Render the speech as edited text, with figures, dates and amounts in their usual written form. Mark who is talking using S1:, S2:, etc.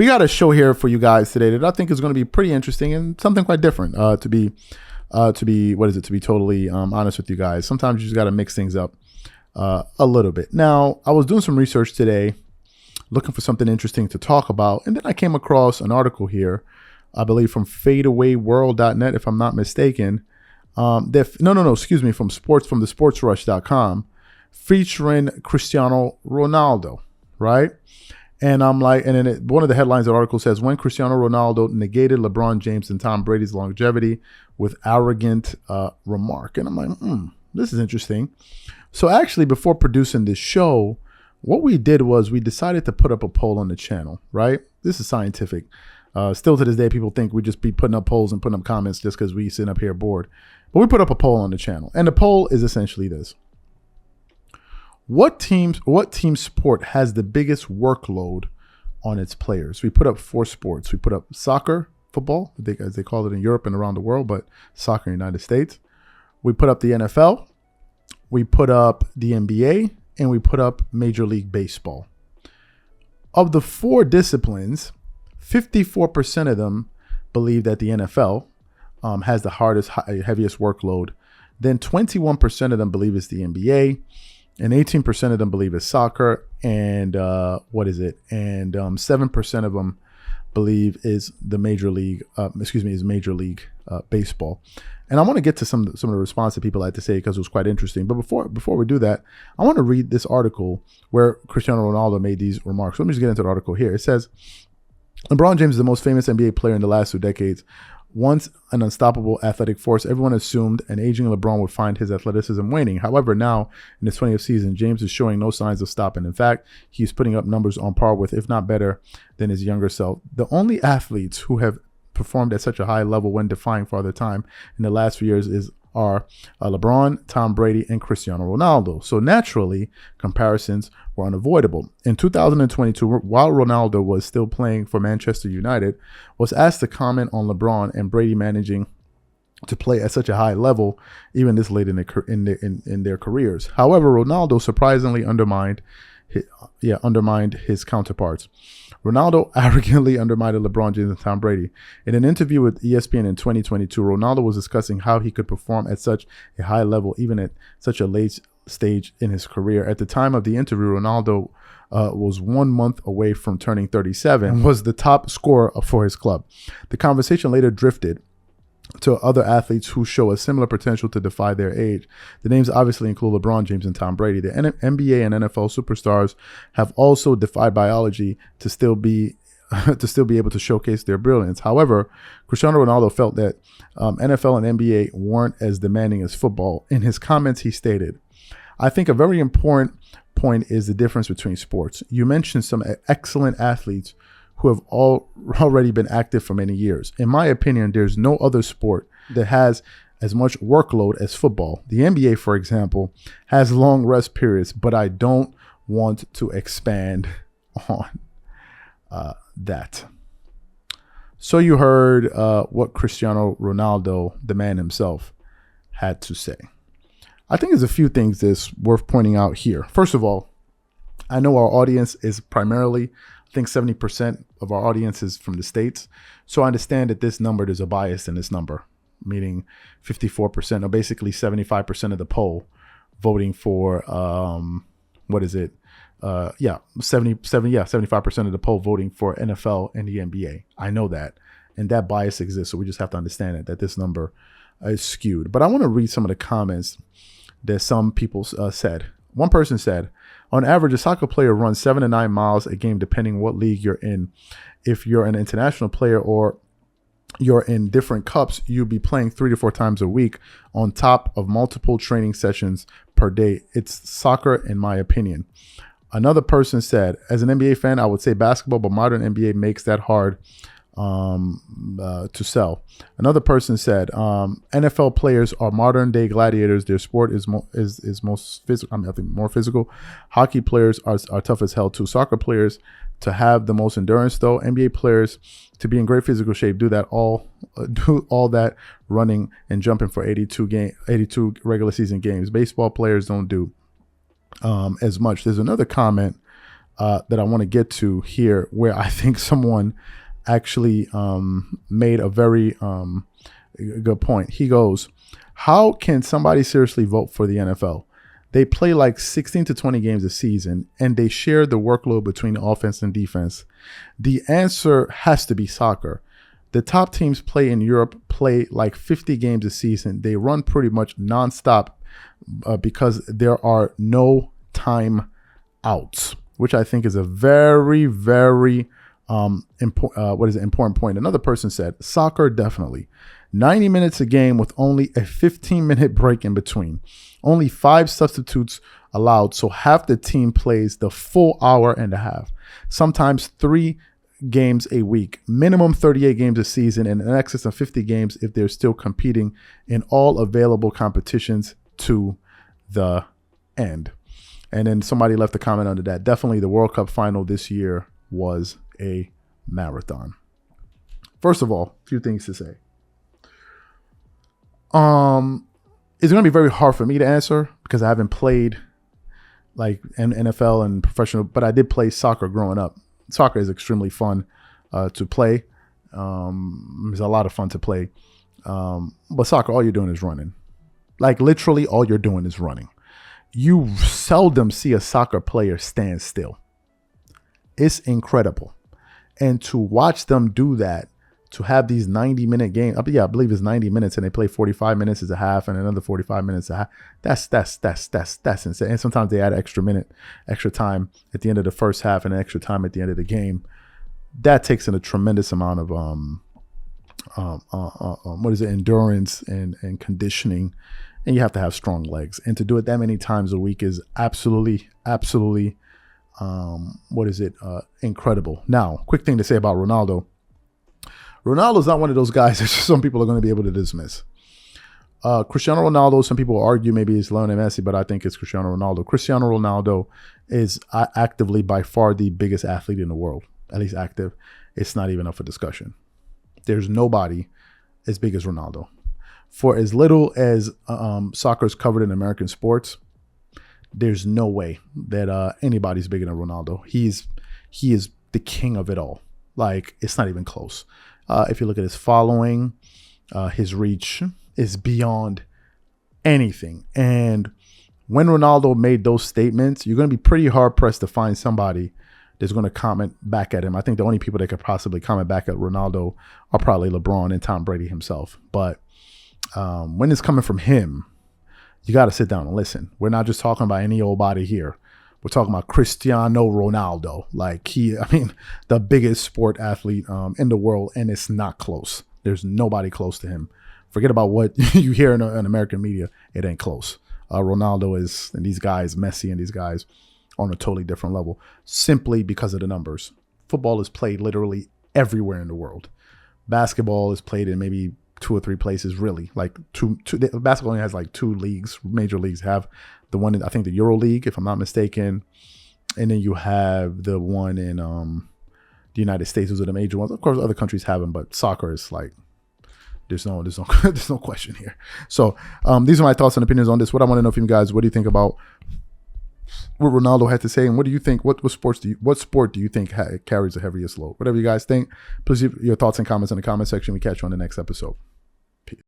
S1: we got a show here for you guys today that I think is going to be pretty interesting and something quite different. To be totally honest with you guys, sometimes you just got to mix things up a little bit. Now, I was doing some research today, looking for something interesting to talk about, and then I came across an article here, I believe from fadeawayworld.net, if I'm not mistaken. From the sportsrush.com, featuring Cristiano Ronaldo, right? And I'm like, and then one of the headlines of the article says, when Cristiano Ronaldo negated LeBron James and Tom Brady's longevity with arrogant remark. And I'm like, this is interesting. So actually, before producing this show, what we did was we decided to put up a poll on the channel, right? This is scientific. Still to this day, people think we just be putting up polls and putting up comments just because we sit up here bored. But we put up a poll on the channel. And the poll is essentially this. What team sport has the biggest workload on its players? We put up 4 sports. We put up soccer, football, as they call it in Europe and around the world, but soccer in the United States. We put up the NFL. We put up the NBA. And we put up Major League Baseball. Of the 4 disciplines, 54% of them believe that the NFL has the heaviest workload. Then 21% of them believe it's the NBA. And 18% of them believe it's soccer, and 7% of them believe is the Major League Baseball. And I want to get to some of the response that people had to say because it was quite interesting. But before we do that, I want to read this article where Cristiano Ronaldo made these remarks. Let me just get into the article here. It says, LeBron James is the most famous NBA player in the last 2 decades. Once an unstoppable athletic force, everyone assumed an aging LeBron would find his athleticism waning. However, now in his 20th season, James is showing no signs of stopping. In fact, he's putting up numbers on par with, if not better, than his younger self. The only athletes who have performed at such a high level when defying Father Time in the last few years are LeBron, Tom Brady, and Cristiano Ronaldo. So naturally, comparisons were unavoidable. In 2022, while Ronaldo was still playing for Manchester United, was asked to comment on LeBron and Brady managing to play at such a high level, even this late in their careers. However, Ronaldo surprisingly undermined his counterparts. Ronaldo arrogantly undermined LeBron James and Tom Brady. In an interview with ESPN in 2022, Ronaldo was discussing how he could perform at such a high level, even at such a late stage in his career. At the time of the interview, Ronaldo was 1 month away from turning 37 and was the top scorer for his club. The conversation later drifted to other athletes who show a similar potential to defy their age. The names obviously include LeBron James and Tom Brady. The NBA and NFL superstars have also defied biology to still be able to showcase their brilliance. However, Cristiano Ronaldo felt that NFL and NBA weren't as demanding as football. In his comments, he stated, I think a very important point is the difference between sports. You mentioned some excellent athletes who have already been active for many years. In my opinion, there's no other sport that has as much workload as football. The NBA, for example, has long rest periods, but I don't want to expand on that. So you heard what Cristiano Ronaldo, the man himself, had to say. I think there's a few things that's worth pointing out here. First of all, I know our audience is primarily, I think 70% of our audience is from the States. So I understand that there's a bias in this number, meaning 54% or basically 75% of the poll voting for, 75% of the poll voting for NFL and the NBA. I know that. And that bias exists. So we just have to understand that this number is skewed. But I want to read some of the comments that some people said. One person said, on average, a soccer player runs 7 to 9 miles a game, depending what league you're in. If you're an international player or you're in different cups, you'll be playing 3 to 4 times a week on top of multiple training sessions per day. It's soccer, in my opinion. Another person said, as an NBA fan, I would say basketball, but modern NBA makes that hard to sell. Another person said, NFL players are modern day gladiators. Their sport is most physical. I think more physical. Hockey players are tough as hell too. Soccer players to have the most endurance though. NBA players to be in great physical shape do all that running and jumping for 82 regular season games. Baseball players don't do as much. There's another comment that I want to get to here, where I think someone actually made a very good point. He goes, how can somebody seriously vote for the NFL? They play like 16 to 20 games a season, and they share the workload between offense and defense. The answer has to be soccer. The top teams play in Europe play like 50 games a season. They run pretty much nonstop because there are no time outs, which I think is a very, very important point. Another person said, soccer, definitely. 90 minutes a game with only a 15-minute break in between. Only 5 substitutes allowed, so half the team plays the full hour and a half. Sometimes 3 games a week. Minimum 38 games a season and in excess of 50 games if they're still competing in all available competitions to the end. And then somebody left a comment under that. Definitely the World Cup final this year was a marathon. First of all, a few things to say. It's going to be very hard for me to answer because I haven't played like NFL and professional, but I did play soccer growing up. Soccer is extremely fun to play. It's a lot of fun to play. But soccer, all you're doing is running. Like literally all you're doing is running. You seldom see a soccer player stand still. It's incredible. And to watch them do that, to have these 90-minute games, I believe it's 90 minutes and they play 45 minutes as a half and another 45 minutes a half. That's insane. And sometimes they add extra time at the end of the first half and extra time at the end of the game. That takes in a tremendous amount of endurance and conditioning, and you have to have strong legs. And to do it that many times a week is absolutely incredible. Now, quick thing to say about Ronaldo. Ronaldo's not one of those guys that some people are going to be able to dismiss. Cristiano Ronaldo, some people argue maybe it's Lionel Messi, but I think it's Cristiano Ronaldo. Cristiano Ronaldo is actively by far the biggest athlete in the world, at least active. It's not even up for discussion. There's nobody as big as Ronaldo. For as little as soccer is covered in American sports, there's no way that anybody's bigger than Ronaldo. He is the king of it all. Like, it's not even close. If you look at his following, his reach is beyond anything. And when Ronaldo made those statements, you're going to be pretty hard pressed to find somebody that's going to comment back at him. I think the only people that could possibly comment back at Ronaldo are probably LeBron and Tom Brady himself. But when it's coming from him, you got to sit down and listen. We're not just talking about any old body here. We're talking about Cristiano Ronaldo, like the biggest sport athlete in the world, and it's not close. There's nobody close to him. Forget about what you hear in American media. It ain't close. Ronaldo is, and these guys, Messi and these guys, on a totally different level, simply because of the numbers. Football is played literally everywhere in the world. Basketball is played in maybe 2 or 3 places, really. Like basketball only has like 2 leagues. Major leagues have the one in, I think, the Euro League, if I'm not mistaken, and then you have the one in the United States. Those are the major ones. Of course, other countries have them, but soccer is like there's no question here. So these are my thoughts and opinions on this. What I want to know from you guys: what do you think about what Ronaldo had to say, and what do you think? What sport do you think carries the heaviest load? Whatever you guys think, please leave your thoughts and comments in the comment section. We catch you on the next episode.